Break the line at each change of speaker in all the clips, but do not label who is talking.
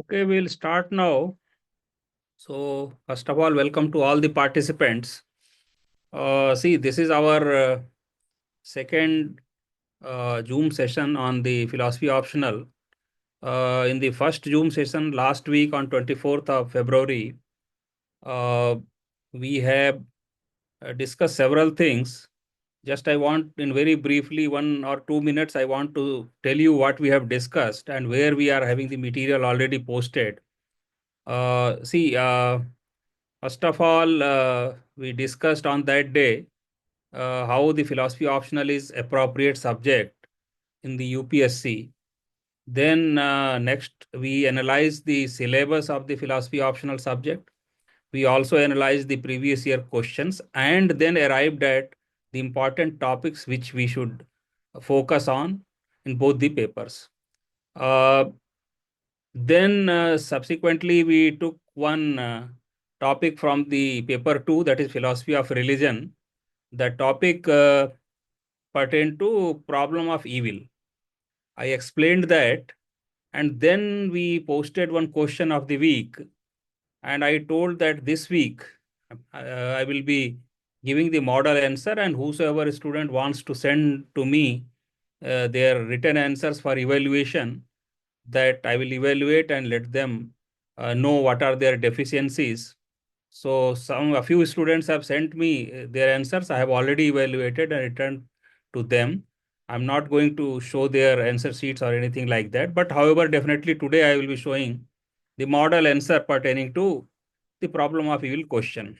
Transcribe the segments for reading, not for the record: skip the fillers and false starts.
Okay, we'll start now. So, first of all, welcome to all the participants. See, this is our second Zoom session on the philosophy optional. In the first Zoom session last week on 24th of February, uh, we have discussed several things. Just I want in very briefly 1 or 2 minutes, I want to tell you what we have discussed and where we are having the material already posted. See, first of all, we discussed on that day how the philosophy optional is appropriate subject in the UPSC. Then next, we analyzed the syllabus of the philosophy optional subject. We also analyzed the previous year questions and then arrived at the important topics which we should focus on in both the papers. Uh, then subsequently, we took one topic from the paper 2, that is philosophy of religion. The topic pertained to problem of evil. I explained that, and then we posted one question of the week, and I told that this week I will be giving the model answer, and whosoever student wants to send to me their written answers for evaluation, that I will evaluate and let them know what are their deficiencies. So a few students have sent me their answers. I have already evaluated and returned to them. I'm not going to show their answer sheets or anything like that. But however, definitely today I will be showing the model answer pertaining to the problem of evil question.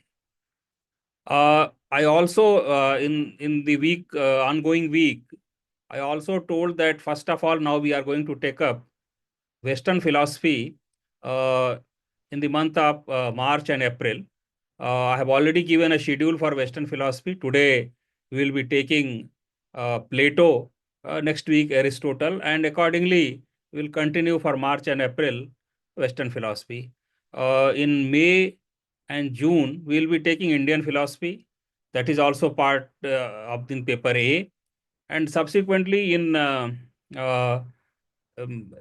I also in the week ongoing week, I also told that first of all now we are going to take up Western philosophy uh, in the month of March and April. I have already given a schedule for Western philosophy. Today, we will be taking Plato, next week Aristotle, and accordingly, we will continue for March and April Western philosophy. In May and June, we will be taking Indian philosophy. That is also part of the paper A. And subsequently, in uh,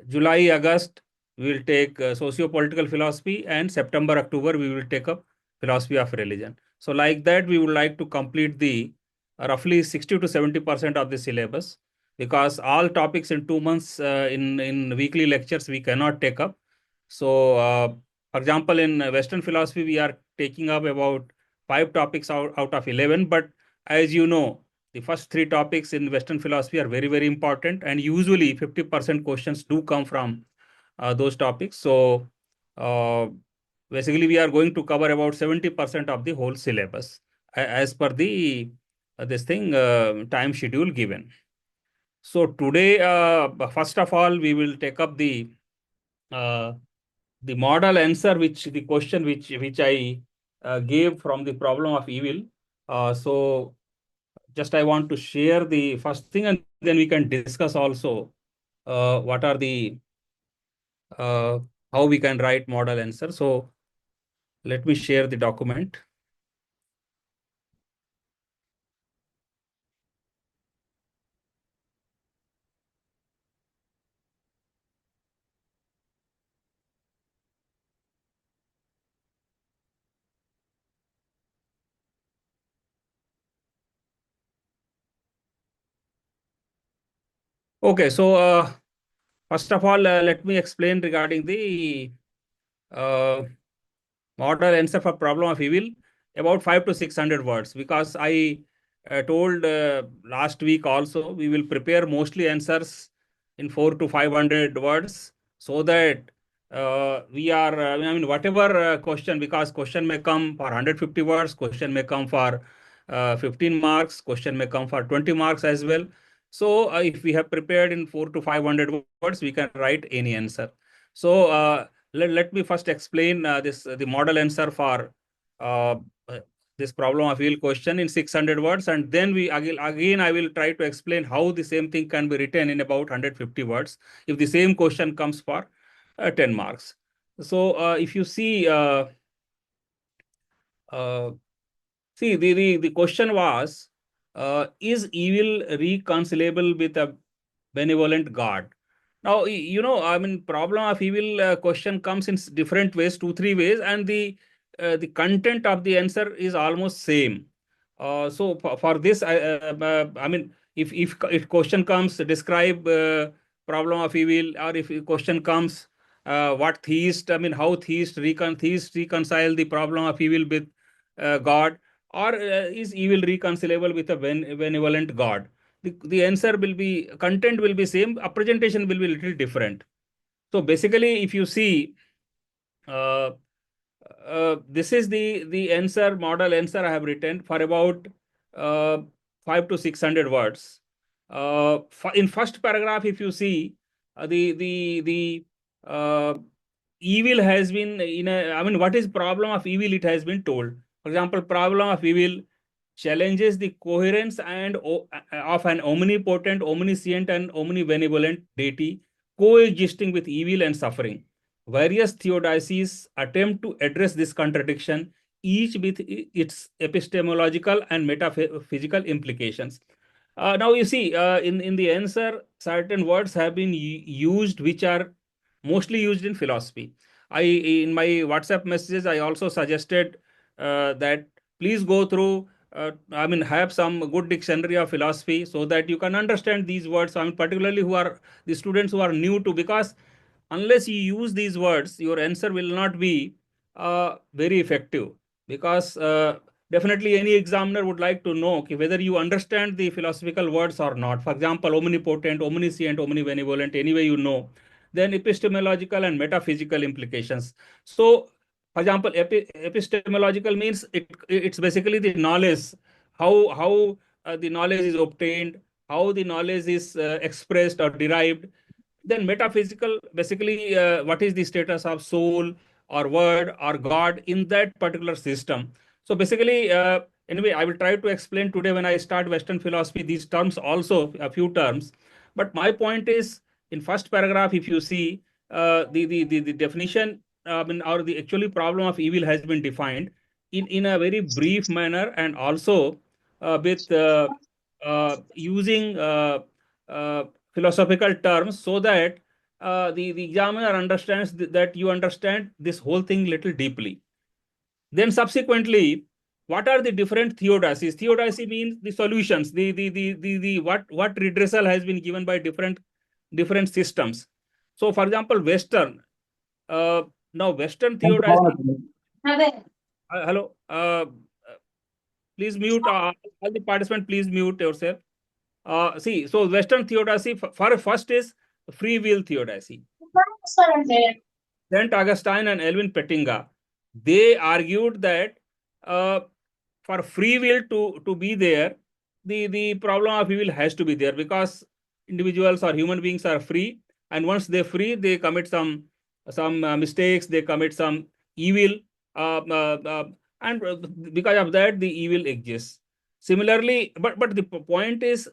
July, August, we will take socio-political philosophy, and September, October, we will take up philosophy of religion. So like that, we would like to complete the roughly 60 to 70% of the syllabus, because all topics in 2 months in weekly lectures we cannot take up. So, for example, in Western philosophy, we are taking up about 5 topics out of 11. But as you know, the first 3 topics in Western philosophy are very, very important, and usually 50% questions do come from those topics. So, uh, basically, we are going to cover about 70% of the whole syllabus as per the this thing time schedule given. So today, first of all, we will take up uh, the model answer, which the question which I gave from the problem of evil. So just I want to share the first thing, and then we can discuss also what are the uh, how we can write model answer. So let me share the document. Okay, so first of all, let me explain regarding the uh, model answer for problem of evil, about 5 to 600 words, because I told last week also we will prepare mostly answers in 4 to 500 words, so that we are I mean whatever question, because question may come for 150 words, question may come for 15 marks, question may come for 20 marks as well. So if we have prepared in 4 to 500 words, we can write any answer. So let me first explain this the model answer for uh, uh, this problem of wheel question in 600 words, and then we again I will try to explain how the same thing can be written in about 150 words if the same question comes for 10 marks. So if you see uh, see the question was, is evil reconcilable with a benevolent God? Now, I mean, problem of evil question comes in different ways, two, three ways, and the content of the answer is almost same. So for this, I mean, if question comes, describe problem of evil, or if a question comes, what theist, I mean, how theist reconcile the problem of evil with God, or is evil reconcilable with a benevolent God? The answer will be, content will be same, a presentation will be little different. So basically, if you see, uh, this is the answer, model answer I have written for about uh, 5 to 600 words. In first paragraph, if you see, the evil has been in a, I mean, what is problem of evil, it has been told. For example, problem of evil challenges the coherence and of an omnipotent, omniscient, and omnibenevolent deity coexisting with evil and suffering. Various theodicies attempt to address this contradiction, each with its epistemological and metaphysical implications. Now you see, in the answer, certain words have been used which are mostly used in philosophy. In my WhatsApp messages, I also suggested that please go through, I mean, have some good dictionary of philosophy so that you can understand these words. I mean, particularly who are the students who are new to, because unless you use these words, your answer will not be very effective. Because definitely any examiner would like to know whether you understand the philosophical words or not. For example, omnipotent, omniscient, omnibenevolent, anyway you know. Then epistemological and metaphysical implications. So, for example, epistemological means it's basically the knowledge, how the knowledge is obtained, how the knowledge is expressed or derived. Then metaphysical, basically, what is the status of soul or word or God in that particular system. So basically, anyway, I will try to explain today when I start Western philosophy, these terms also, a few terms. But my point is, in first paragraph, if you see, the definition, I mean, or the actually problem of evil has been defined in a very brief manner, and also with using philosophical terms, so that the examiner understands that you understand this whole thing little deeply. Then subsequently, what are the different theodicies? Theodicy means the solutions, the what redressal has been given by different systems. So, for example, Western. Uh, Now, Western theodicy. Hello. Please mute. All the participants, please mute yourself. See, so Western theodicy for first is free will theodicy. Saint Augustine and Elvin Pettinga, they argued that uh, for free will to be there, the problem of evil has to be there, because individuals or human beings are free, and once they're free, they commit some mistakes, they commit some evil, uh, uh, uh, and because of that, the evil exists. Similarly, but the point is,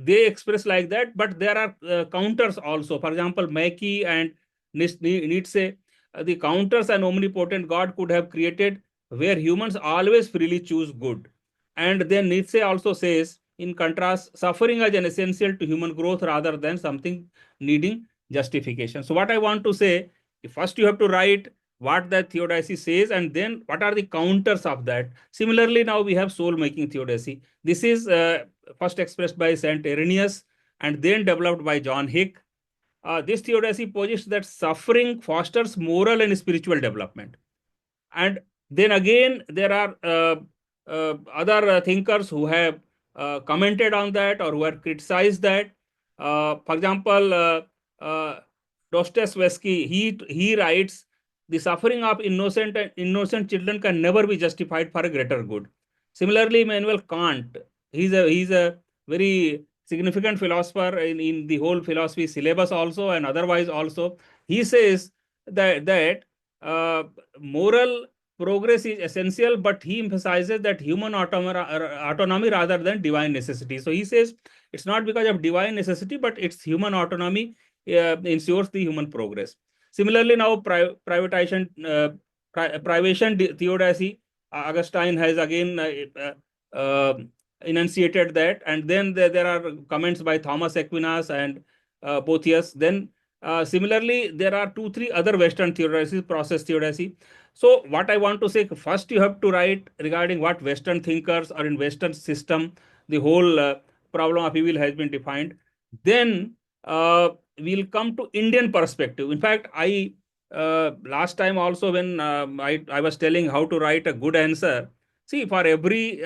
they express like that, but there are counters also. For example, Mackey and Nietzsche, the counters an omnipotent God could have created where humans always freely choose good. And then Nietzsche also says, in contrast, suffering as an essential to human growth rather than something needing justification. So, what I want to say, first you have to write what the theodicy says, and then what are the counters of that. Similarly, now we have soul making theodicy. This is first expressed by Saint Irenaeus and then developed by John Hick. This theodicy posits that suffering fosters moral and spiritual development. And then again, there are other thinkers who have commented on that, or who have criticized that. For example, Dostoevsky, he writes, the suffering of innocent children can never be justified for a greater good. Similarly, Immanuel Kant, he's a very significant philosopher in the whole philosophy syllabus also, and otherwise also. He says that uh, moral progress is essential, but he emphasizes that human autonomy rather than divine necessity. So he says it's not because of divine necessity, but it's human autonomy ensures the human progress. Similarly, now privatization, privation theodicy, Augustine has again enunciated that, and then there are comments by Thomas Aquinas and both years. Then similarly, there are 2, 3 other Western theodicies, process theodicy. So what I want to say, first you have to write regarding what Western thinkers or in Western system, the whole problem of evil has been defined. Then we'll come to Indian perspective. In fact, I last time also when I was telling how to write a good answer, see for every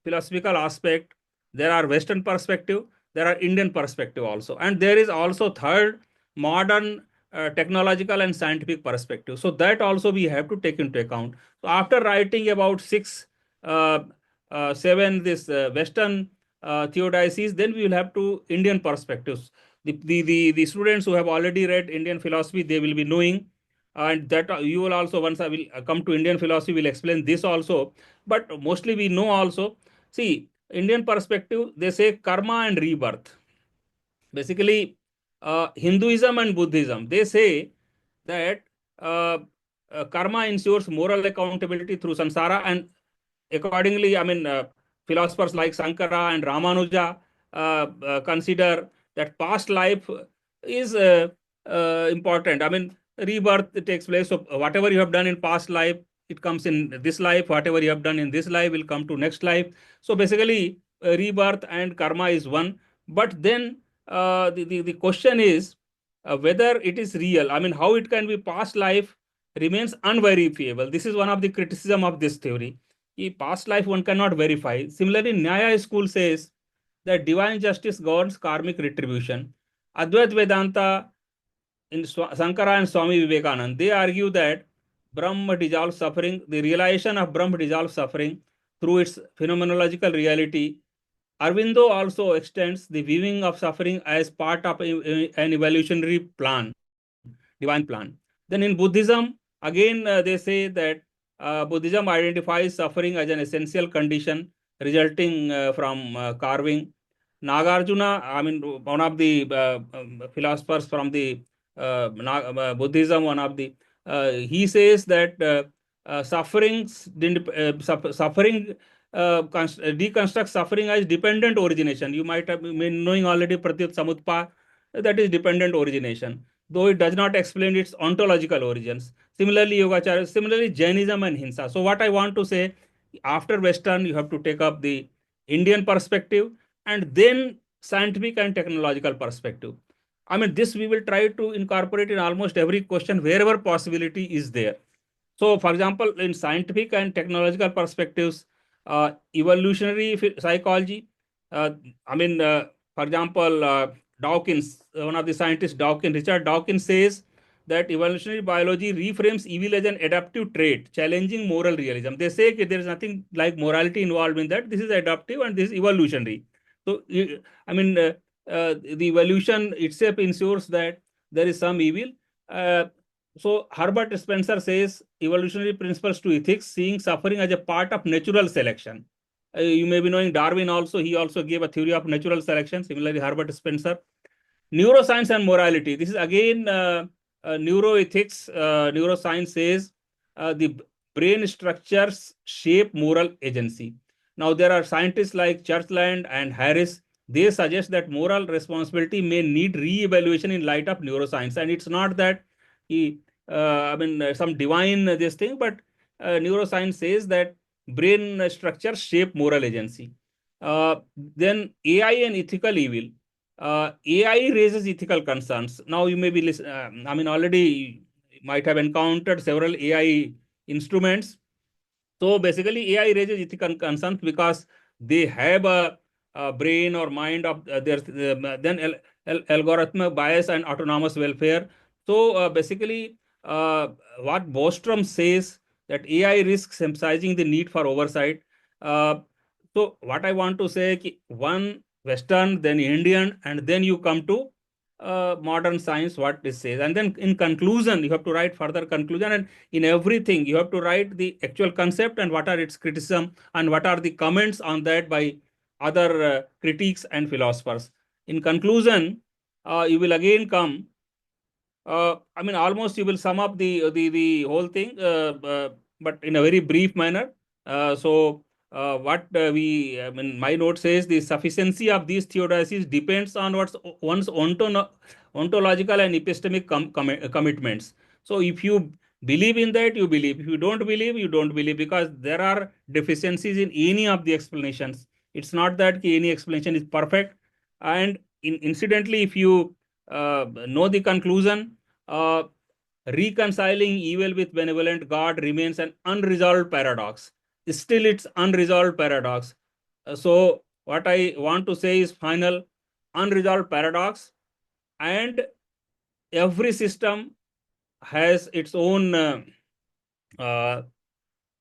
philosophical aspect, there are Western perspective, there are Indian perspective also, and there is also third modern technological and scientific perspective. So that also we have to take into account. So after writing about 6, 7 this Western theodicies, then we will have to Indian perspectives. The students who have already read Indian philosophy, they will be knowing, and that you will also, once I will come to Indian philosophy, will explain this also. But mostly we know also, see, Indian perspective, they say karma and rebirth. Basically, Hinduism and Buddhism, they say that karma ensures moral accountability through samsara, and accordingly, I mean, philosophers like Sankara and Ramanuja consider that past life is important. I mean, rebirth takes place. So whatever you have done in past life, it comes in this life. Whatever you have done in this life will come to next life. So basically, rebirth and karma is one. But then the question is whether it is real. I mean, how it can be past life remains unverifiable. This is one of the criticism of this theory. Past life one cannot verify. Similarly, Nyaya school says that divine justice governs karmic retribution. Advait Vedanta in Sankara and Swami Vivekananda, they argue that Brahma dissolves suffering. The realization of Brahma dissolves suffering through its phenomenological reality. Aurobindo also extends the viewing of suffering as part of an evolutionary plan, divine plan. Then in Buddhism, again they say that Buddhism identifies suffering as an essential condition resulting from carving. Nagarjuna, I mean, one of the philosophers from the Buddhism, one of the, he says that suffering deconstruct suffering as dependent origination. You might have been knowing already Pratyut Samutpa, that is dependent origination, though it does not explain its ontological origins. Similarly, Yogacharya, similarly, Jainism and Hinsa. So what I want to say, after Western, you have to take up the Indian perspective and then scientific and technological perspective. I mean, this we will try to incorporate in almost every question wherever possibility is there. So, for example, in scientific and technological perspectives, evolutionary psychology, I mean, for example, Dawkins, one of the scientists, Dawkins, Richard Dawkins says that evolutionary biology reframes evil as an adaptive trait, challenging moral realism. They say that there is nothing like morality involved in that. This is adaptive and this is evolutionary. So, I mean, the evolution itself ensures that there is some evil. So Herbert Spencer says evolutionary principles to ethics, seeing suffering as a part of natural selection. You may be knowing Darwin also, he also gave a theory of natural selection. Similarly, Herbert Spencer. Neuroscience and morality. This is again neuroethics. Neuroscience says the brain structures shape moral agency. Now, there are scientists like Churchland and Harris. They suggest that moral responsibility may need re-evaluation in light of neuroscience. And it's not that he, I mean, some divine this thing, but neuroscience says that brain structures shape moral agency. Then AI and ethical evil. AI raises ethical concerns. Now you may be I mean, already might have encountered several AI instruments. So basically, AI raises ethical concerns because they have a brain or mind of their then algorithmic bias and autonomous welfare. So basically, what Bostrom says that AI risks emphasizing the need for oversight. Uh, so what I want to say, one Western, then Indian, and then you come to modern science, what this says. And then in conclusion, you have to write further conclusion. And in everything, you have to write the actual concept and what are its criticism and what are the comments on that by other critics and philosophers. In conclusion, you will again come. I mean, almost you will sum up the whole thing, but in a very brief manner. So my note says the sufficiency of these theodicies depends on one's ontological and epistemic commitments. So if you believe in that, you believe. If you don't believe, you don't believe, because there are deficiencies in any of the explanations. It's not that any explanation is perfect. And incidentally, if you know the conclusion, reconciling evil with benevolent God remains an unresolved paradox. Still, it's unresolved paradox. So, what I want to say is final unresolved paradox, and every system has its own uh,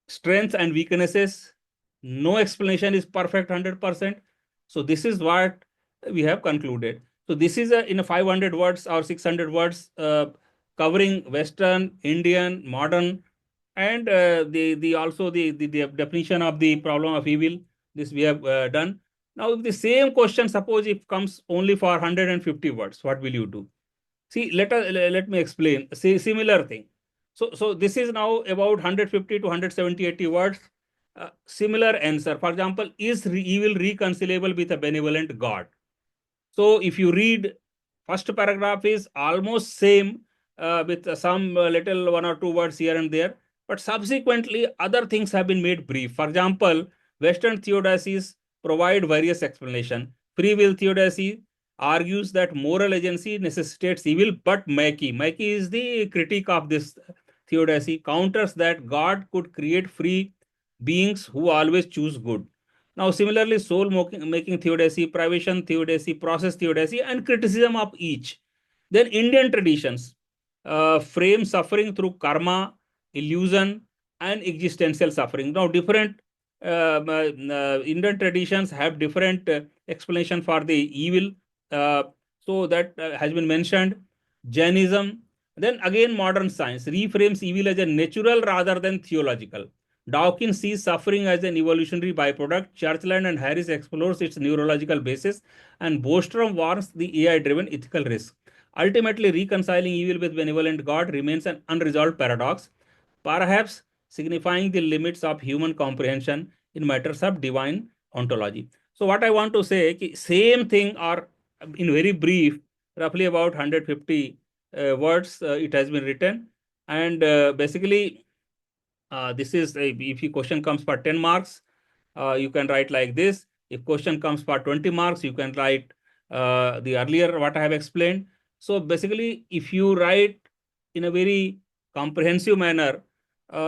strengths and weaknesses. No explanation is perfect 100%. So this is what we have concluded. So this is in a 500 words or 600 words covering Western, Indian, modern, and the also the definition of the problem of evil. This we have done. Now, if the same question, suppose if comes only for 150 words, what will you do? See, let me explain. See, similar thing. So this is now about 150 to 170, 80 words. Similar answer. For example, is evil reconcilable with a benevolent God? So if you read, first paragraph is almost same with some little one or two words here and there, but subsequently other things have been made brief. For example, Western theodicies provide various explanation. Free will theodicy argues that moral agency necessitates evil, but Mackey is the critique of this theodicy, counters that God could create free beings who always choose good. Now, similarly, soul-making theodicy, privation theodicy, process theodicy, and criticism of each. Then Indian traditions frame suffering through karma, illusion, and existential suffering. Now, different Indian traditions have different explanation for the evil. So that has been mentioned. Jainism. Then again, modern science reframes evil as a natural rather than theological. Dawkins sees suffering as an evolutionary byproduct. Churchland and Harris explores its neurological basis, and Bostrom warns the AI-driven ethical risk. Ultimately, reconciling evil with benevolent God remains an unresolved paradox, perhaps signifying the limits of human comprehension in matters of divine ontology. So, what I want to say, same thing, or in very brief, roughly about 150 words, it has been written, and basically this is if your question comes for 10 marks, you can write like this. If question comes for 20 marks, you can write the earlier what I have explained. So basically, if you write in a very comprehensive manner,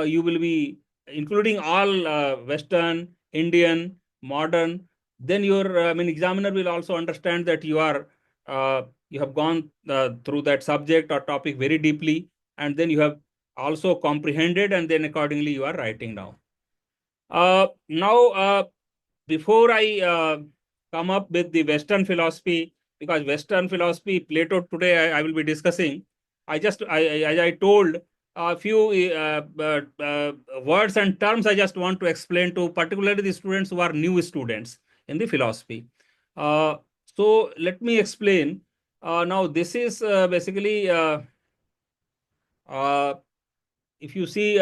you will be including all Western, Indian, modern. Then your examiner will also understand that you have gone through that subject or topic very deeply, and then you have also comprehended, and then accordingly you are writing down. Now, before I come up with the Western philosophy, because Western philosophy, Plato today I will be discussing, as I told, a few words and terms I just want to explain to particularly the students who are new students in the philosophy. So let me explain. Now this is basically if you see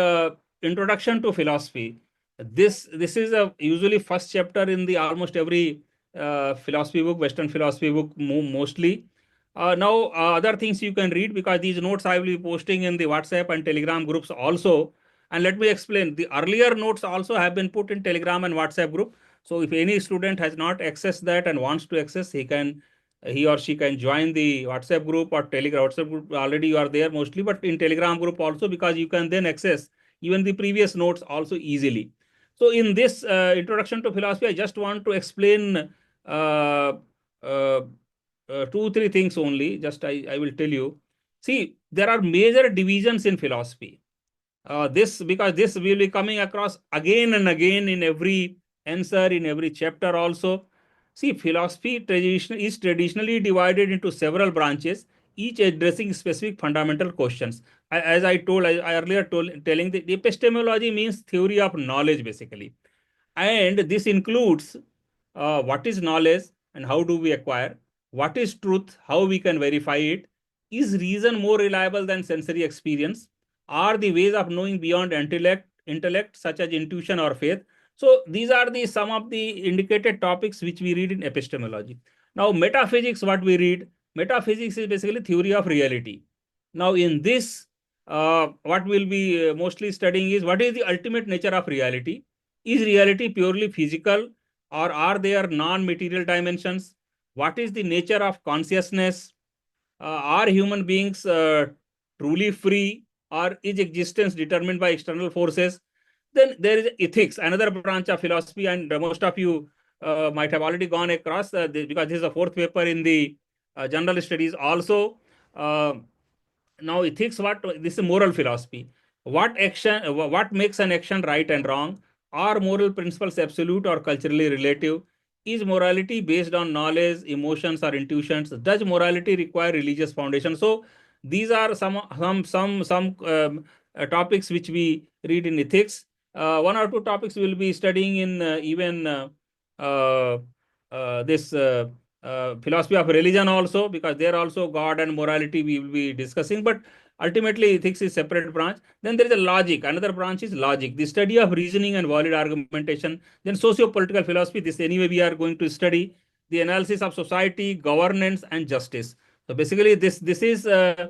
introduction to philosophy, this is a usually first chapter in the almost every philosophy book, Western philosophy book mostly. Now other things you can read, because these notes I will be posting in the WhatsApp and Telegram groups also. And let me explain, the earlier notes also have been put in Telegram and WhatsApp group. So if any student has not accessed that and wants to access, he or she can join the WhatsApp group or Telegram. WhatsApp group already you are there mostly, but in Telegram group also, because you can then access even the previous notes also easily. So in this introduction to philosophy, I just want to explain uh, uh, two, three things only. Just I will tell you. See, there are major divisions in philosophy. Because this will be coming across again and again in every answer, in every chapter also. See, philosophy is traditionally divided into several branches, each addressing specific fundamental questions. As I told, I earlier telling the epistemology means theory of knowledge basically. And this includes what is knowledge and how do we acquire, what is truth, how we can verify it, is reason more reliable than sensory experience, are the ways of knowing beyond intellect such as intuition or faith. So these are the some of the indicated topics which we read in epistemology. Now, metaphysics, what we read, metaphysics is basically theory of reality. Now, in this, what we'll be mostly studying is what is the ultimate nature of reality. Is reality purely physical, or are there non-material dimensions? What is the nature of consciousness? Are human beings truly free, or is existence determined by external forces? Then there is ethics, another branch of philosophy, and most of you might have already gone across because this is the fourth paper in the general studies also. Uh, Now, ethics, what this is moral philosophy. What makes an action right and wrong? Are moral principles absolute or culturally relative? Is morality based on knowledge, emotions, or intuitions? Does morality require religious foundation? So these are some topics which we read in ethics. One or two topics we will be studying in even uh, this philosophy of religion also, because there also God and morality we will be discussing. But ultimately, ethics is separate branch. Then there is a logic. Another branch is logic, the study of reasoning and valid argumentation. Then socio-political philosophy. This anyway we are going to study the analysis of society, governance, and justice. So basically, this is uh,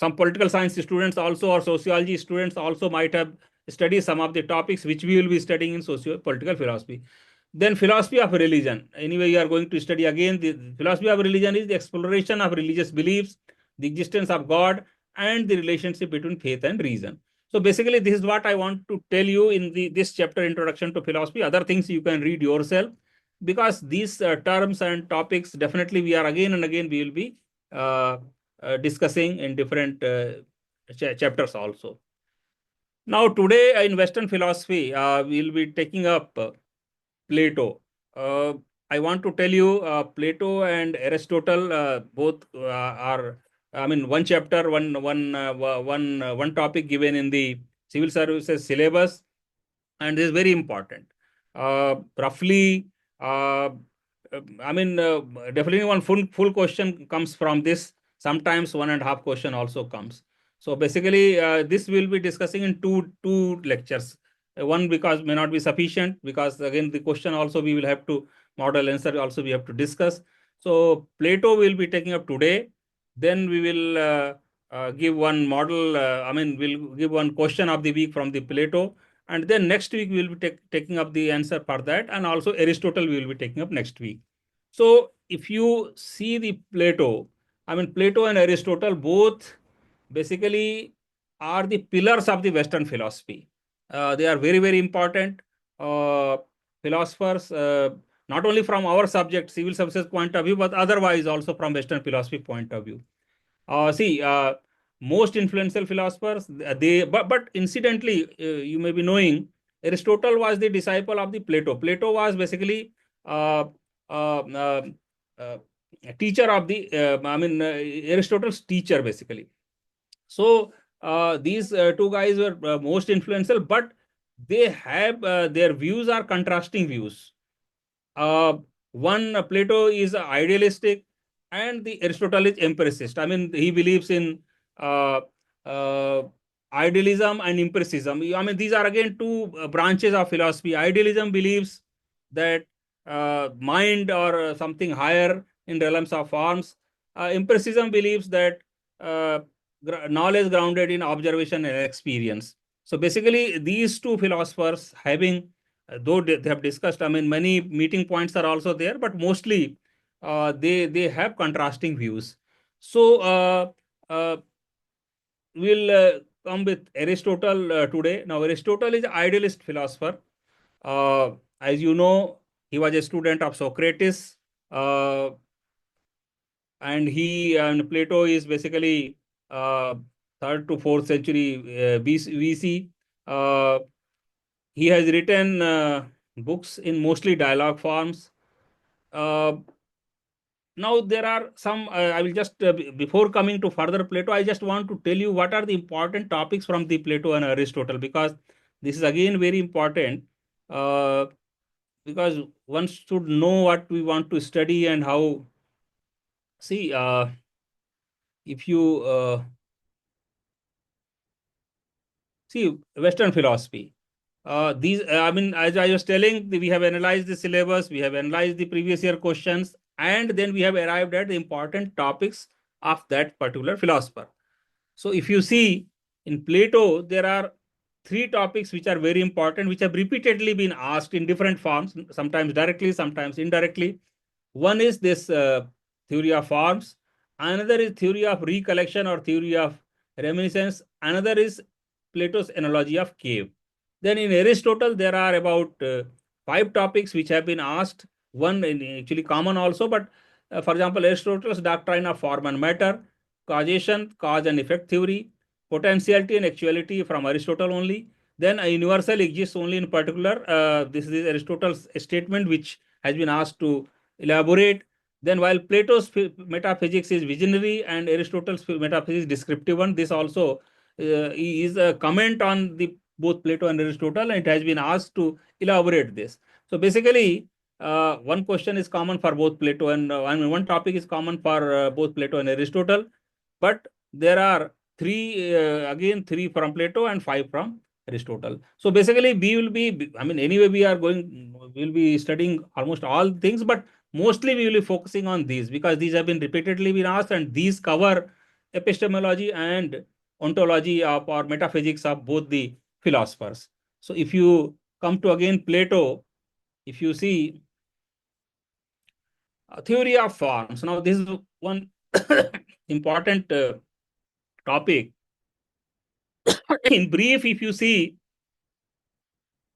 some political science students also, or sociology students also might have studied some of the topics which we will be studying in socio-political philosophy. Then philosophy of religion. Anyway, you are going to study again. The philosophy of religion is the exploration of religious beliefs, the existence of God, and the relationship between faith and reason. So basically, this is what I want to tell you in this chapter, Introduction to Philosophy. Other things you can read yourself, because these terms and topics definitely we are again and again we will be discussing in different chapters also. Now, today in Western philosophy, we will be taking up Plato. Uh, I want to tell you, Plato and Aristotle both are, I mean, one chapter, one topic given in the civil services syllabus, and this is very important. Roughly, uh, I mean, definitely one full question comes from this. Sometimes one and a half question also comes. So basically, this will be discussing in two lectures. One because may not be sufficient, because again the question also we will have to model answer also we have to discuss. So Plato will be taking up today. Then we will give one model. I mean, we'll give one question of the week from the Plato, and then next week we will be taking up the answer for that, and also Aristotle we will be taking up next week. So if you see the Plato, I mean, Plato and Aristotle both basically are the pillars of the Western philosophy. They are very, very important uh, philosophers, not only from our subject, civil services point of view, but otherwise also from Western philosophy point of view. See, most influential philosophers, but incidentally, you may be knowing, Aristotle was the disciple of the Plato. Plato was basically uh, uh, uh, uh, teacher of the, Aristotle's teacher basically. So these two guys were most influential, but they have their views are contrasting views. Uh, One, Plato is idealistic, and the Aristotle is empiricist. I mean, he believes in uh, uh, idealism and empiricism. I mean, these are again two branches of philosophy. Idealism believes that mind or something higher in realms of forms. Empiricism believes that uh, knowledge grounded in observation and experience. So basically, these two philosophers having though they have discussed, I mean, many meeting points are also there, but mostly they have contrasting views. So uh, we'll come with Aristotle today. Now, Aristotle is an idealist philosopher. As you know, he was a student of Socrates, uh, and he and Plato is basically third to fourth century BC. Uh, he has written books in mostly dialogue forms. Uh, Now there are some. I will just before coming to further Plato, I just want to tell you what are the important topics from the Plato and Aristotle, because this is again very important. Uh, because one should know what we want to study and how. See, if you see Western philosophy. I mean, as I was telling, we have analyzed the syllabus, we have analyzed the previous year questions, and then we have arrived at the important topics of that particular philosopher. So if you see in Plato, there are three topics which are very important, which have repeatedly been asked in different forms, sometimes directly, sometimes indirectly. One is this theory of forms. Another is theory of recollection or theory of reminiscence. Another is Plato's analogy of cave. Then in Aristotle, there are about five topics which have been asked. One actually common also, but for example, Aristotle's doctrine of form and matter, causation, cause and effect theory, potentiality and actuality from Aristotle only. Then a universal exists only in particular. This is Aristotle's statement which has been asked to elaborate. Then while Plato's metaphysics is visionary and Aristotle's metaphysics descriptive one, this also is a comment on the both Plato and Aristotle, and it has been asked to elaborate this. So basically, one question is common for both Plato and I mean, one topic is common for both Plato and Aristotle, but there are again three from Plato and five from Aristotle. So basically, we will be, I mean, anyway, we will be studying almost all things, but mostly we will be focusing on these because these have been repeatedly been asked, and these cover epistemology and ontology of or metaphysics of both the philosophers. So if you come to again Plato, if you see theory of forms, now this is one important topic. In brief, if you see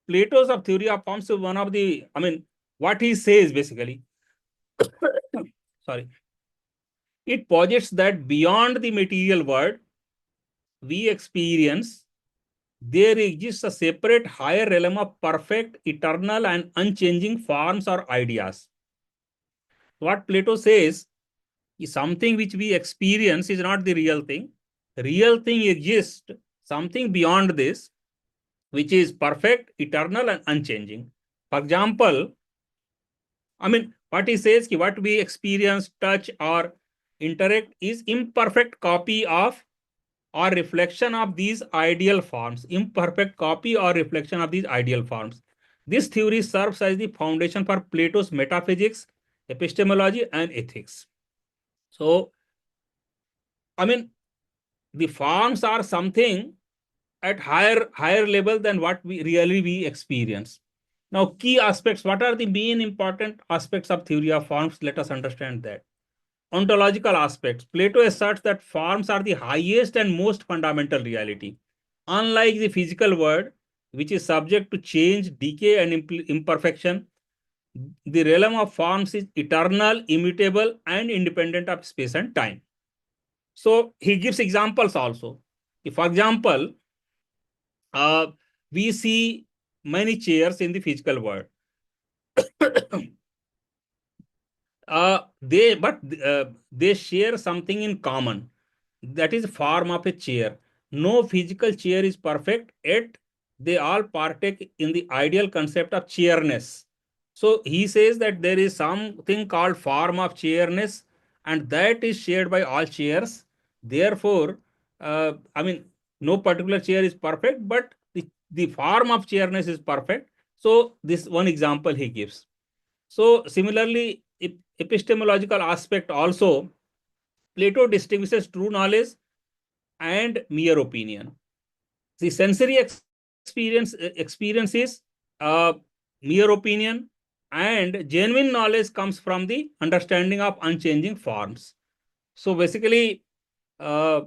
Plato's of theory of forms is one of the, I mean, what he says basically, sorry, it posits that beyond the material world we experience, there exists a separate higher realm of perfect, eternal, and unchanging forms or ideas. What Plato says is something which we experience is not the real thing. The real thing exists, something beyond this, which is perfect, eternal, and unchanging. For example, I mean, what he says, what we experience, touch, or interact is imperfect copy of or reflection of these ideal forms, imperfect copy or reflection of these ideal forms. This theory serves as the foundation for Plato's metaphysics, epistemology, and ethics. So, I mean, the forms are something at higher level than what we experience. Now, key aspects. What are the main important aspects of theory of forms? Let us understand that. Ontological aspects. Plato asserts that forms are the highest and most fundamental reality. Unlike the physical world, which is subject to change, decay, and imperfection, the realm of forms is eternal, immutable, and independent of space and time. So he gives examples also. If, for example, uh, we see many chairs in the physical world. They share something in common. That is form of a chair. No physical chair is perfect, yet they all partake in the ideal concept of chairness. So he says that there is something called form of chairness, and that is shared by all chairs. Therefore, I mean, no particular chair is perfect, but the form of chairness is perfect. So this one example he gives. So similarly, epistemological aspect also, Plato distinguishes true knowledge and mere opinion. The sensory experience is uh, mere opinion, and genuine knowledge comes from the understanding of unchanging forms. So basically, uh,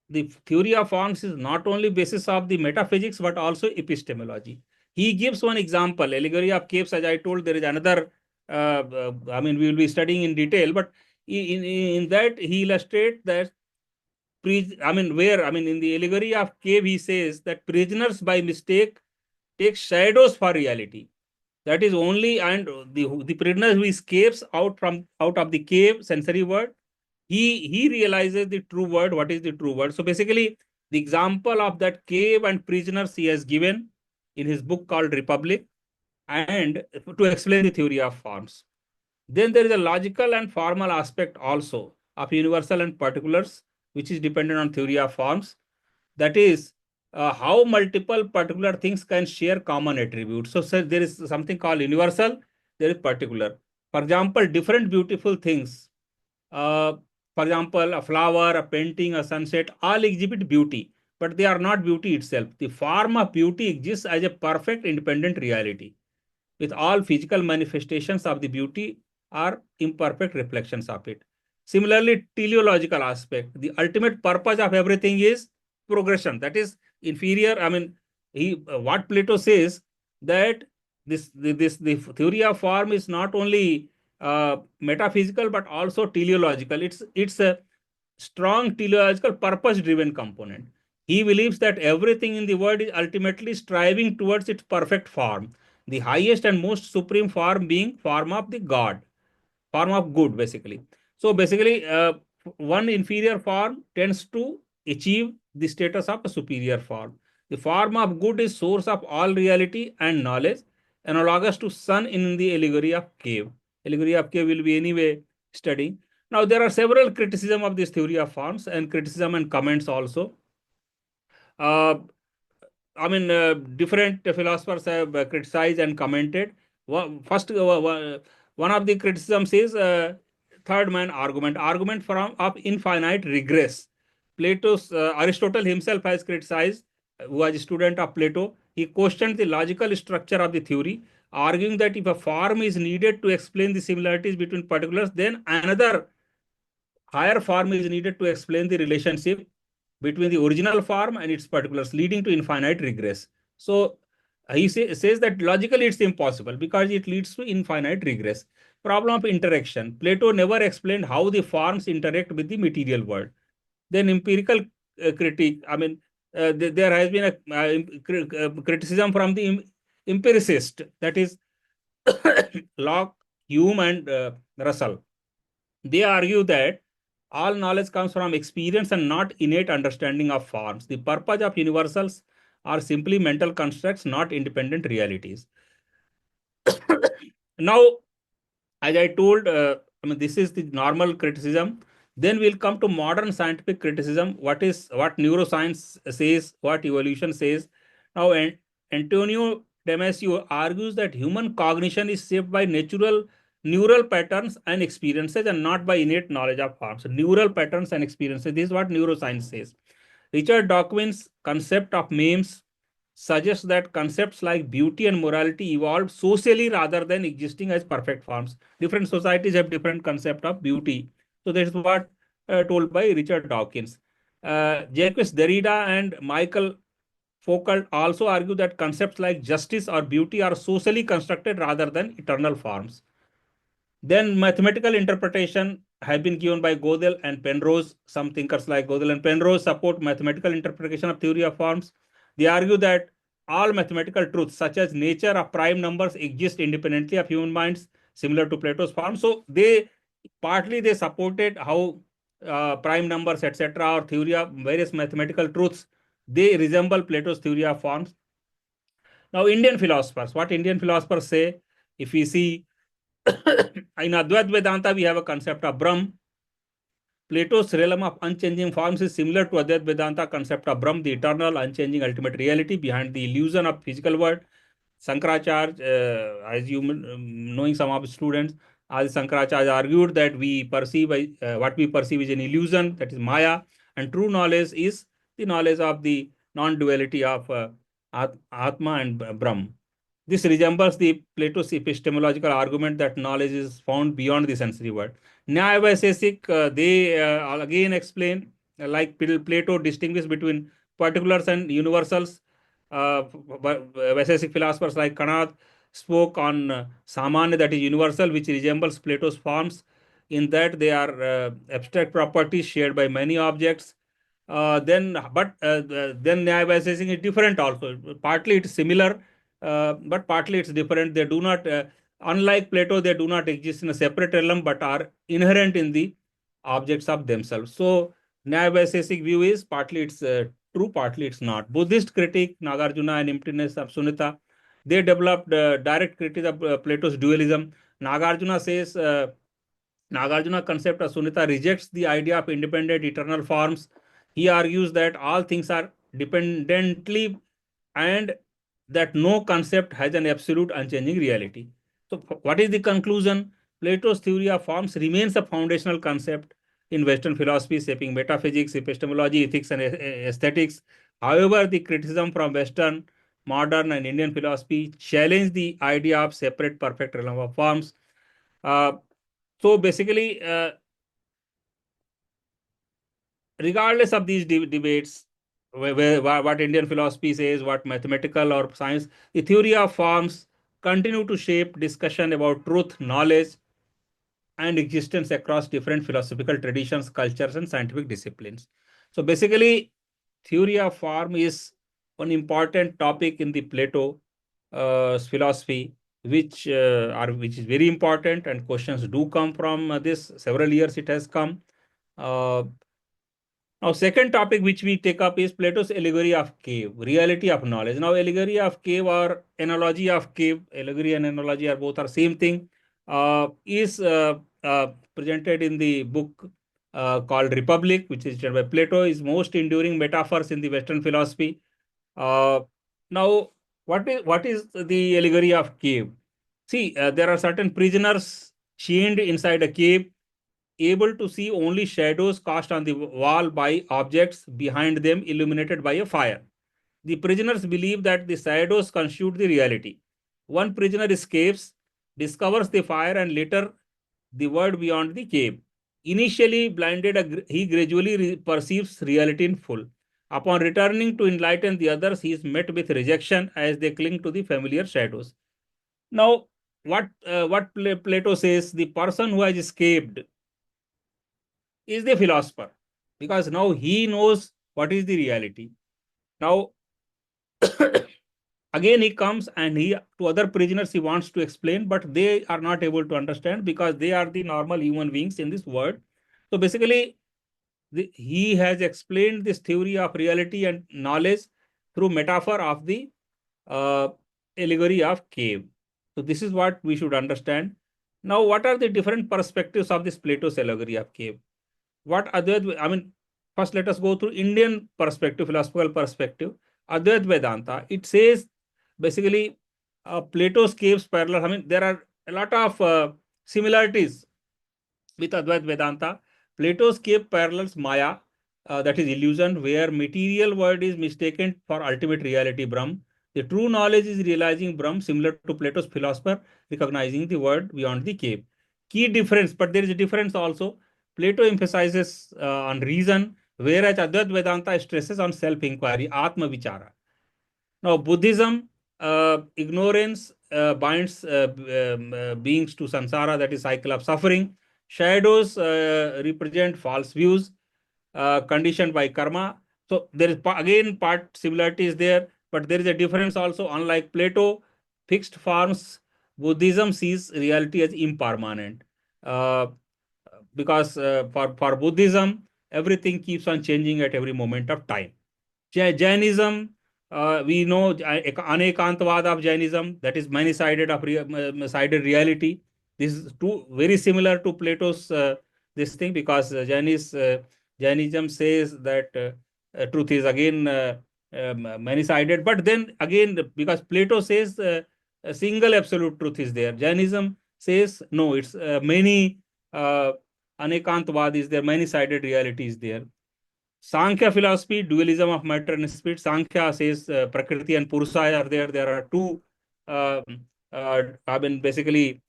the theory of forms is not only basis of the metaphysics but also epistemology. He gives one example, allegory of caves. As I told, there is another. I mean, we will be studying in detail, but in that he illustrates that I mean, where, I mean, in the allegory of cave, he says that prisoners by mistake take shadows for reality. That is only, and the prisoner who escapes out of the cave sensory world, he realizes the true word. What is the true word? So basically, the example of that cave and prisoners he has given in his book called Republic, and to explain the theory of forms. Then there is a logical and formal aspect also of universal and particulars, which is dependent on theory of forms. That is, how multiple particular things can share common attributes. So, there is something called universal, there is particular. For example, different beautiful things. Uh, for example, a flower, a painting, a sunset, all exhibit beauty, but they are not beauty itself. The form of beauty exists as a perfect independent reality, with all physical manifestations of the beauty are imperfect reflections of it. Similarly, teleological aspect, the ultimate purpose of everything is progression. That is inferior. I mean, what Plato says that the theory of form is not only metaphysical but also teleological. It's a strong teleological purpose driven component. He believes that everything in the world is ultimately striving towards its perfect form, the highest and most supreme form being form of the God, form of good, basically. So basically, one inferior form tends to achieve the status of a superior form. The form of good is source of all reality and knowledge, analogous to sun in the allegory of cave. Allegory of cave will be anyway studying. Now there are several criticism of this theory of forms and criticism and comments also. Uh, different philosophers have criticized and commented. First, one of the criticisms is third man argument, argument from of infinite regress. Aristotle himself has criticized, who was a student of Plato. He questioned the logical structure of the theory, arguing that if a form is needed to explain the similarities between particulars, then another higher form is needed to explain the relationship between the original form and its particulars, leading to infinite regress. So says that logically it's impossible because it leads to infinite regress. Problem of interaction. Plato never explained how the forms interact with the material world. Then empirical critique. There has been a criticism from the empiricist, that is Locke, Hume, and Russell. They argue that all knowledge comes from experience and not innate understanding of forms. The purpose of universals are simply mental constructs, not independent realities. Now, as I told, this is the normal criticism. Then we'll come to modern scientific criticism. What neuroscience says, what evolution says. Now, Antonio Damasio argues that human cognition is shaped by natural neural patterns and experiences and not by innate knowledge of forms. So neural patterns and experiences. This is what neuroscience says. Richard Dawkins' concept of memes suggests that concepts like beauty and morality evolved socially rather than existing as perfect forms. Different societies have different concept of beauty. So that is what told by Richard Dawkins. Jacques Derrida and Michael Foucault also argue that concepts like justice or beauty are socially constructed rather than eternal forms. Then mathematical interpretation have been given by Gödel and Penrose. Some thinkers like Gödel and Penrose support mathematical interpretation of theory of forms. They argue that all mathematical truths, such as nature of prime numbers, exist independently of human minds, similar to Plato's form. So they supported how prime numbers, etc., or theory of various mathematical truths, they resemble Plato's theory of forms. Now, Indian philosophers, what Indian philosophers say, if we see in Advaita Vedanta, we have a concept of Brahm. Plato's realm of unchanging forms is similar to Advaita Vedanta concept of Brahm, the eternal, unchanging ultimate reality behind the illusion of physical world. Shankaracharya, as you knowing some of the students, as Shankaracharya argued that we perceive what we perceive is an illusion, that is Maya, and true knowledge is the knowledge of the non-duality of Atma and Brahm. This resembles the Plato's epistemological argument that knowledge is found beyond the sensory world. Nyaya Vaisesik, they again explain, like Plato distinguishes between particulars and universals. Vaisesik philosophers like Kanath spoke on Samanya, that is universal, which resembles Plato's forms in that they are abstract properties shared by many objects. Then Nyaya Vaisesik is different also. Partly it's similar, but partly it's different. They do not, unlike Plato, they do not exist in a separate realm, but are inherent in the objects of themselves. So, Nyaya view is partly it's true, partly it's not. Buddhist critic Nagarjuna and emptiness of Sunita, they developed direct critique of Plato's dualism. Nagarjuna says Nagarjuna concept of Sunita rejects the idea of independent eternal forms. He argues that all things are dependently, and that no concept has an absolute unchanging reality. So, what is the conclusion? Plato's theory of forms remains a foundational concept in Western philosophy, shaping metaphysics, epistemology, ethics, and aesthetics. However, the criticism from Western, modern, and Indian philosophy challenge the idea of separate perfect realm of forms. Uh, so, basically, regardless of these debates, what Indian philosophy says, what mathematical or science, the theory of forms continue to shape discussion about truth, knowledge, and existence across different philosophical traditions, cultures, and scientific disciplines. So basically, theory of form is one important topic in the Plato philosophy, which is very important, and questions do come from this. Several years it has come. Uh, Now, second topic which we take up is Plato's allegory of cave, reality of knowledge. Now, allegory of cave or analogy of cave, allegory and analogy are both are same thing, is presented in the book called Republic, which is written by Plato, is most enduring metaphors in the Western philosophy. Uh, Now, what is the allegory of cave? See, there are certain prisoners chained inside a cave, able to see only shadows cast on the wall by objects behind them illuminated by a fire. The prisoners believe that the shadows constitute the reality. One prisoner escapes, discovers the fire, and later the world beyond the cave. Initially blinded, he gradually perceives reality in full. Upon returning to enlighten the others, he is met with rejection as they cling to the familiar shadows. Now, what Plato says, the person who has escaped is the philosopher, because now he knows what is the reality. Now, again, he comes and he to other prisoners he wants to explain, but they are not able to understand because they are the normal human beings in this world. So basically, he has explained this theory of reality and knowledge through metaphor of the uh, allegory of cave. So this is what we should understand. Now, what are the different perspectives of this Plato's allegory of cave? What Advaita, I mean, first let us go through Indian perspective, philosophical perspective. Advaita Vedanta, it says basically Plato's caves parallel. I mean, there are a lot of similarities with Advaita Vedanta. Plato's cave parallels Maya, that is illusion, where material world is mistaken for ultimate reality, Brahm. The true knowledge is realizing Brahm, similar to Plato's philosopher, recognizing the world beyond the cave. Key difference, but there is a difference also. Plato emphasizes on reason, whereas Advaita Vedanta stresses on self-inquiry, Atma Vichara. Now, Buddhism, ignorance binds beings to samsara, that is cycle of suffering. Shadows represent false views conditioned by karma. So there is again part similarity is there, but there is a difference also. Unlike Plato, fixed forms, Buddhism sees reality as impermanent. Uh, because for Buddhism, everything keeps on changing at every moment of time. Jainism, we know Anekantavad of Jainism, that is many-sided sided reality. This is very similar to Plato's this thing, because Jainism says that truth is again many-sided. But then again, because Plato says a single absolute truth is there, Jainism says no, it's many Anekantavad is there, many-sided reality is there. Sankhya philosophy, dualism of matter and spirit. Sankhya says Prakriti and Purusha are there. There are two, uh, I mean, basically,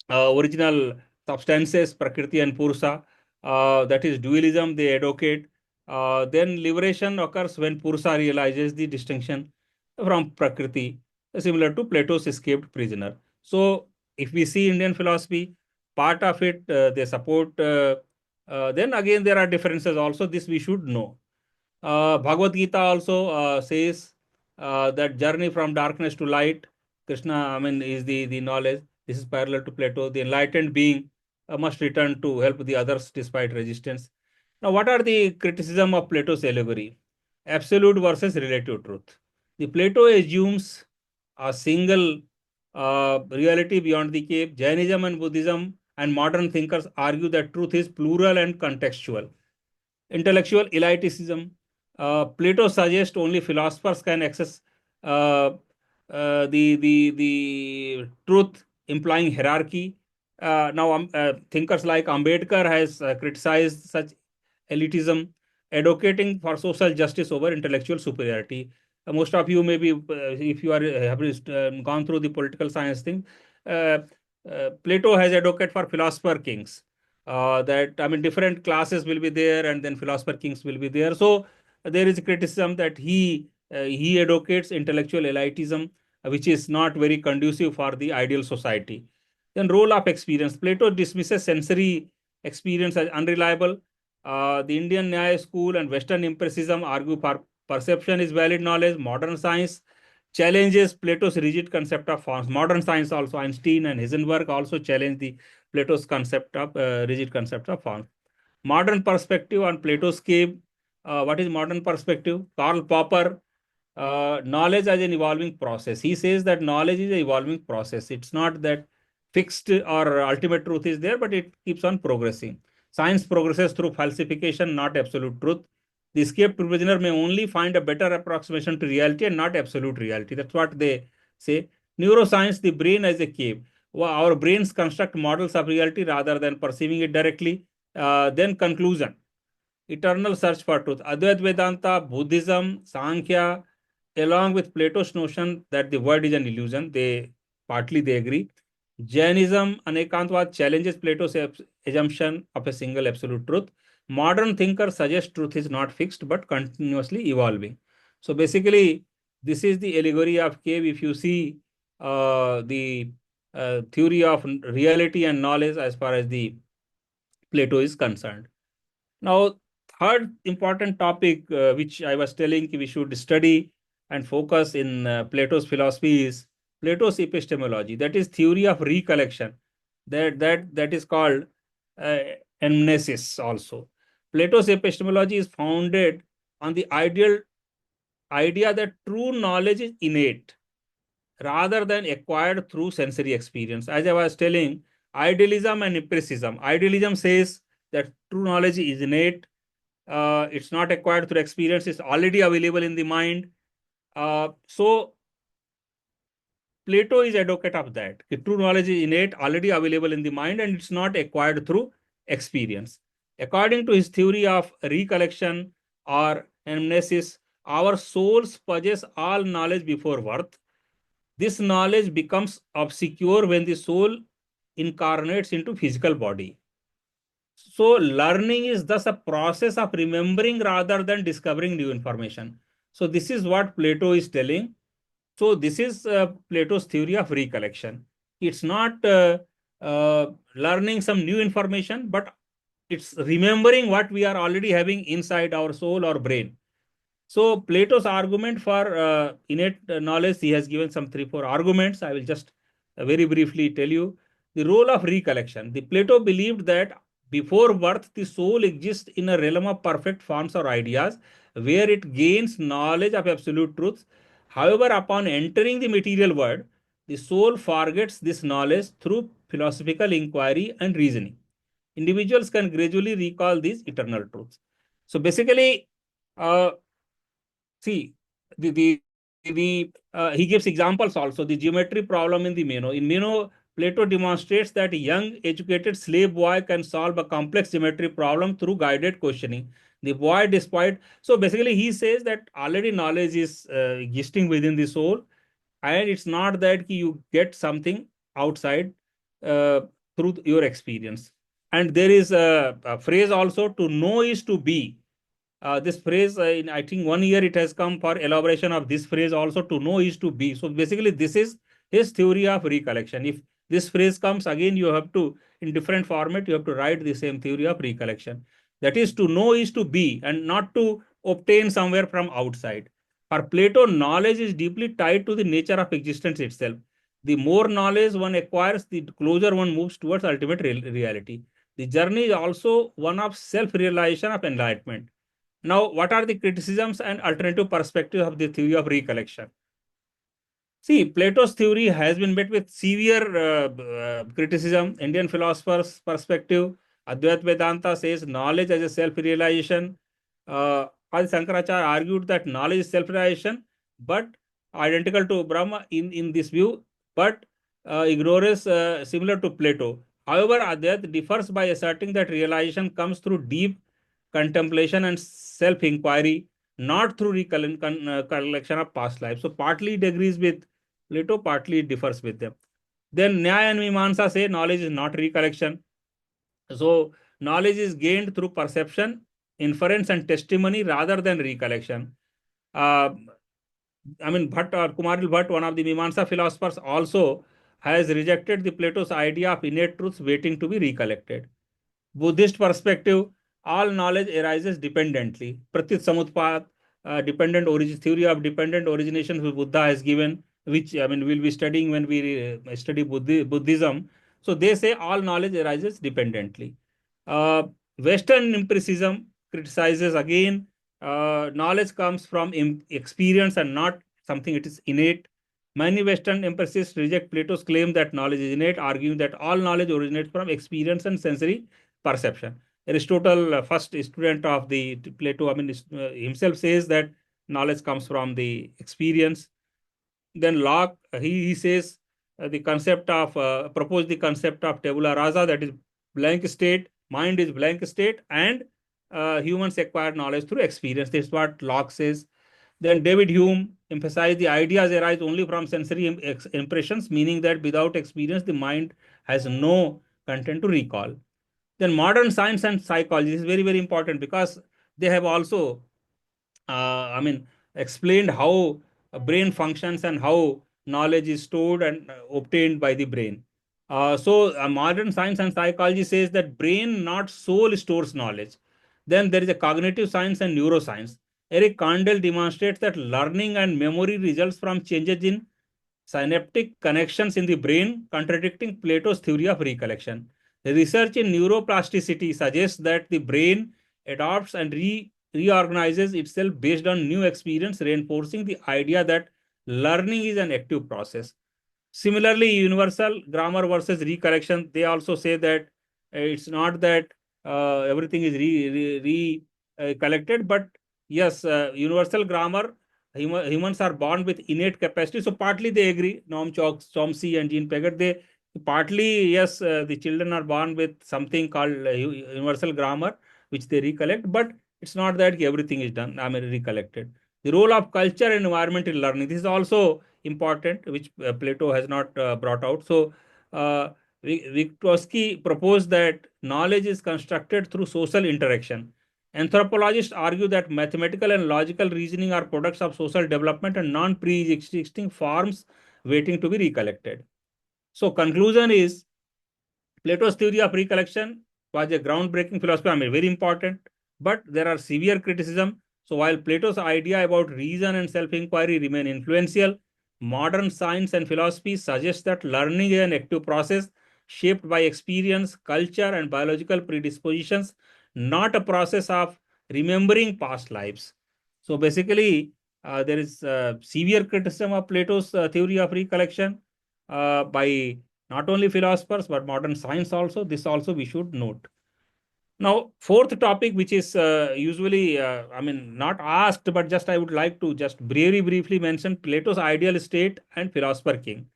original substances, Prakriti and Purusha. That is dualism they advocate. Then liberation occurs when Purusha realizes the distinction from Prakriti, similar to Plato's escaped prisoner. So, if we see Indian philosophy, part of it they support. Then again, there are differences also. This we should know. Bhagavad Gita also says that journey from darkness to light, Krishna, I mean, is the knowledge. This is parallel to Plato. The enlightened being must return to help the others despite resistance. Now, what are the criticism of Plato's allegory? Absolute versus relative truth. The Plato assumes a single reality beyond the cave. Jainism and Buddhism and modern thinkers argue that truth is plural and contextual. Intellectual elitism, Plato suggests only philosophers can access uh, the truth, implying hierarchy. Now, thinkers like Ambedkar has criticized such elitism, advocating for social justice over intellectual superiority. Most of you maybe, if you are have gone through the political science thing, uh, Plato has advocated for philosopher kings. That I mean, different classes will be there, and then philosopher kings will be there. So there is criticism that he advocates intellectual elitism, which is not very conducive for the ideal society. Then role of experience. Plato dismisses sensory experience as unreliable. The Indian Nyaya school and Western empiricism argue for perception is valid knowledge. Modern science challenges Plato's rigid concept of forms. Modern science also, Einstein and Heisenberg also challenge the Plato's concept of rigid concept of forms. Modern perspective on Plato's cave. What is modern perspective? Karl Popper, knowledge as an evolving process. He says that knowledge is an evolving process. It's not that fixed or ultimate truth is there, but it keeps on progressing. Science progresses through falsification, not absolute truth. The escaped prisoner may only find a better approximation to reality and not absolute reality. That's what they say. Neuroscience, the brain as a cave. Our brains construct models of reality rather than perceiving it directly. Then conclusion. Eternal search for truth. Advaita Vedanta, Buddhism, Sankhya, along with Plato's notion that the world is an illusion, they agree. Jainism, Anekantvad challenges Plato's assumption of a single absolute truth. Modern thinkers suggest truth is not fixed but continuously evolving. So basically, this is the allegory of cave. If you see the theory of reality and knowledge as far as the Plato is concerned. Now, third important topic which I was telling we should study and focus in Plato's philosophy is Plato's epistemology. That is theory of recollection. That is called uh, amnesis also. Plato's epistemology is founded on the idea that true knowledge is innate rather than acquired through sensory experience. As I was telling, idealism and empiricism. Idealism says that true knowledge is innate, it's not acquired through experience, it's already available in the mind. So Plato is advocate of that. True knowledge is innate, already available in the mind, and it's not acquired through experience. According to his theory of recollection or amnesis, our souls possess all knowledge before birth. This knowledge becomes obscure when the soul incarnates into physical body. So learning is thus a process of remembering rather than discovering new information. So this is what Plato is telling. So this is Plato's theory of recollection. It's not learning some new information, but it's remembering what we are already having inside our soul or brain. So Plato's argument for innate knowledge, he has given some 3-4 arguments. I will just very briefly tell you the role of recollection. The Plato believed that before birth, the soul exists in a realm of perfect forms or ideas where it gains knowledge of absolute truths. However, upon entering the material world, the soul forgets this knowledge through philosophical inquiry and reasoning. Individuals can gradually recall these eternal truths. So basically, uh, see, he gives examples also. The geometry problem in the Meno. In Meno, Plato demonstrates that a young educated slave boy can solve a complex geometry problem through guided questioning. The boy, despite so basically, he says that already knowledge is existing within the soul, and it's not that you get something outside uh, through your experience. And there is a phrase also: to know is to be. This phrase, in I think 1 year it has come for elaboration of this phrase also, to know is to be. So basically, this is his theory of recollection. If this phrase comes again, you have to, in different format, you have to write the same theory of recollection. That is, to know is to be and not to obtain somewhere from outside. For Plato, knowledge is deeply tied to the nature of existence itself. The more knowledge one acquires, the closer one moves towards ultimate reality. The journey is also one of self-realization of enlightenment. Now, what are the criticisms and alternative perspectives of the theory of recollection? See, Plato's theory has been met with severe criticism. Indian philosophers' perspective, Advaita Vedanta says knowledge as a self-realization. Adi Shankaracharya argued that knowledge is self-realization, but identical to Brahma in this view, but ignorance similar to Plato. However, Advaita differs by asserting that realization comes through deep contemplation and self-inquiry, not through recollection of past life. So partly it agrees with Plato, partly it differs with them. Then Nyaya and Mimamsa say knowledge is not recollection. So knowledge is gained through perception, inference, and testimony rather than recollection. Uh, Bhatt or Kumaril Bhatt, one of the Mimamsa philosophers, also has rejected the Plato's idea of innate truths waiting to be recollected. Buddhist perspective, all knowledge arises dependently. Pratit Samutpat, dependent origin theory of dependent origination which Buddha has given, which we'll be studying when we study Buddhism. So they say all knowledge arises dependently. Uh, Western empiricism criticizes again knowledge comes from experience and not something it is innate. Many Western empiricists reject Plato's claim that knowledge is innate, arguing that all knowledge originates from experience and sensory perception. Aristotle, first student of the Plato, himself says that knowledge comes from the experience. Then Locke, he says the concept of propose the concept of tabula rasa, that is blank state, mind is blank state, and humans acquire knowledge through experience. This is what Locke says. Then David Hume emphasized the ideas arise only from sensory impressions, meaning that without experience, the mind has no content to recall. Then modern science and psychology is very, very important because they have also, explained how a brain functions and how knowledge is stored and obtained by the brain. Modern science and psychology says that brain, not soul, stores knowledge. Then there is a cognitive science and neuroscience. Eric Kandel demonstrates that learning and memory results from changes in synaptic connections in the brain, contradicting Plato's theory of recollection. The research in neuroplasticity suggests that the brain adapts and reorganizes itself based on new experience, reinforcing the idea that learning is an active process. Similarly, universal grammar versus recollection, they also say that it's not that everything is collected, but yes, universal grammar, humans are born with innate capacity. So partly they agree, Noam Chomsky and Jean Piaget, they partly, yes, the children are born with something called universal grammar, which they recollect, but it's not that everything is done, recollected. The role of culture and environment in learning, this is also important, which Plato has not brought out. So, Vygotsky proposed that knowledge is constructed through social interaction. Anthropologists argue that mathematical and logical reasoning are products of social development and non-pre-existing forms waiting to be recollected. So, conclusion is Plato's theory of recollection was a groundbreaking philosophy, very important, but there are severe criticism. So while Plato's idea about reason and self-inquiry remain influential, modern science and philosophy suggest that learning is an active process shaped by experience, culture, and biological predispositions, not a process of remembering past lives. So basically, there is severe criticism of Plato's theory of recollection by not only philosophers but modern science also. This also we should note. Now, fourth topic, which is usually, not asked, but just I would like to just very briefly mention Plato's ideal state and philosopher king.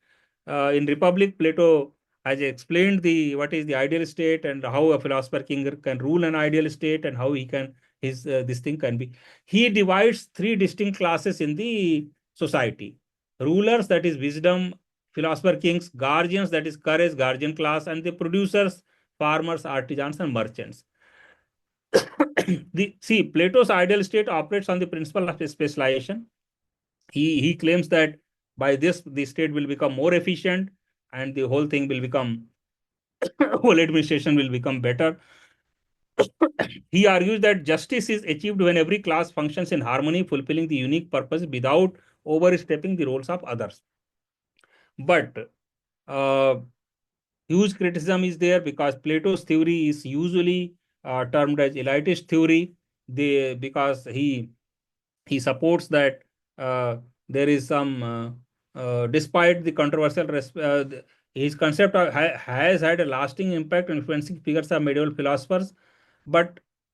In Republic, Plato has explained the what is the ideal state and how a philosopher king can rule an ideal state and how he can his this thing can be. He divides three distinct classes in the society: rulers, that is wisdom, philosopher kings; guardians, that is courage, guardian class; and the producers, farmers, artisans, and merchants. Plato's ideal state operates on the principle of specialization. He claims that by this the state will become more efficient and the whole thing will become whole administration will become better. He argues that justice is achieved when every class functions in harmony, fulfilling the unique purpose without overstepping the roles of others. But huge criticism is there because Plato's theory is usually termed as elitist theory. Because he supports that there is some, despite the controversial, his concept has had a lasting impact on influencing figures of medieval philosophers. But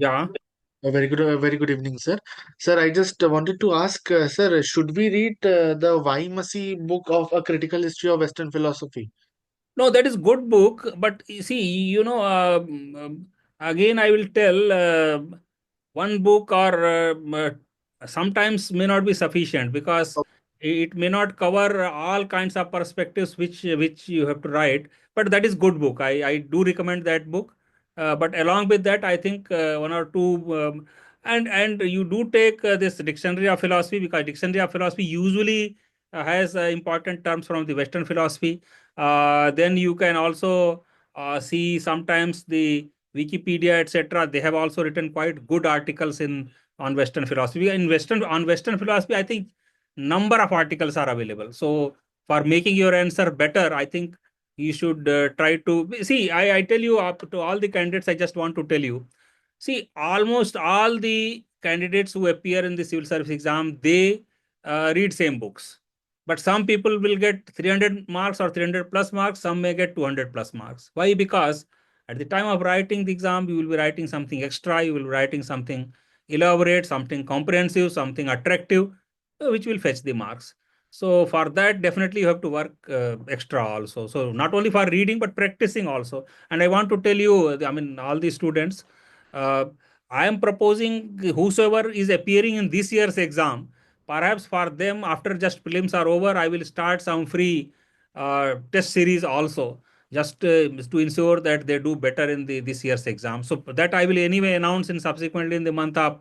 Yeah.
Very good evening, sir. Sir, I just wanted to ask, sir, should we read the Vaimasi book of A Critical History of Western Philosophy?
No, that is good book, but you see, again I will tell one book or sometimes may not be sufficient because it may not cover all kinds of perspectives which you have to write. But that is good book. I do recommend that book. But along with that, I think one or two and you do take this dictionary of philosophy because dictionary of philosophy usually has important terms from the Western philosophy. Then you can also see sometimes the Wikipedia, etc. They have also written quite good articles in on Western philosophy. In Western philosophy, I think number of articles are available. So for making your answer better, I think you should try to see. I tell you to all the candidates. I just want to tell you. See, almost all the candidates who appear in the civil service exam, they read same books. But some people will get 300 marks or 300 plus marks, some may get 200 plus marks. Why? Because at the time of writing the exam, you will be writing something extra, you will be writing something elaborate, something comprehensive, something attractive, which will fetch the marks. So for that, definitely you have to work extra also. So not only for reading, but practicing also. And I want to tell you, I mean, all the students, uh, I am proposing whosoever is appearing in this year's exam, perhaps for them, after just prelims are over, I will start some free test series also, just to ensure that they do better in the this year's exam. So that I will anyway announce in subsequently in the month of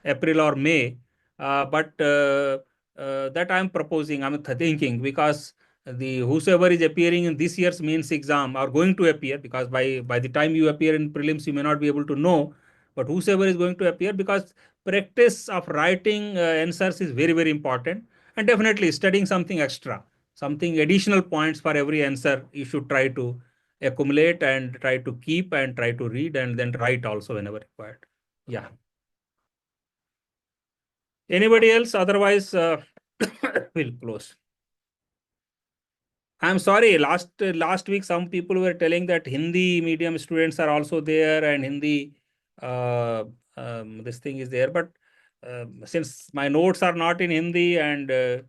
April or May. But that I am proposing, I am thinking because the whosoever is appearing in this year's mains exam are going to appear because by the time you appear in prelims, you may not be able to know, but whosoever is going to appear because practice of writing answers is very, very important. And definitely studying something extra, something additional points for every answer, you should try to accumulate and try to keep and try to read and then write also whenever required. Yeah. Anybody else? Otherwise, we'll close. I'm sorry. Last week, some people were telling that Hindi medium students are also there and Hindi uh, this thing is there. But since my notes are not in Hindi, and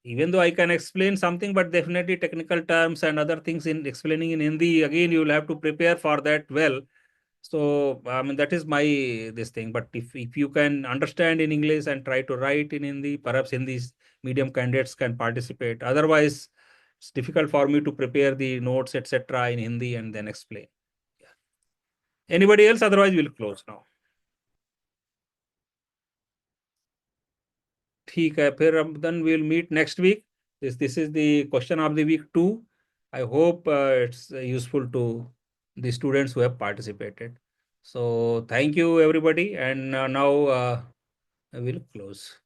even though I can explain something, but definitely technical terms and other things in explaining in Hindi, again you will have to prepare for that well. So I mean that is my this thing. But if you can understand in English and try to write in Hindi, perhaps Hindi medium candidates can participate. Otherwise, it's difficult for me to prepare the notes etc. in Hindi and then explain. Yeah. Anybody else? Otherwise, we'll close now. ठीक है फिर हम then we'll meet next week. This is the question of the week 2. I hope it's useful to the students who have participated. So thank you everybody, and now we'll close.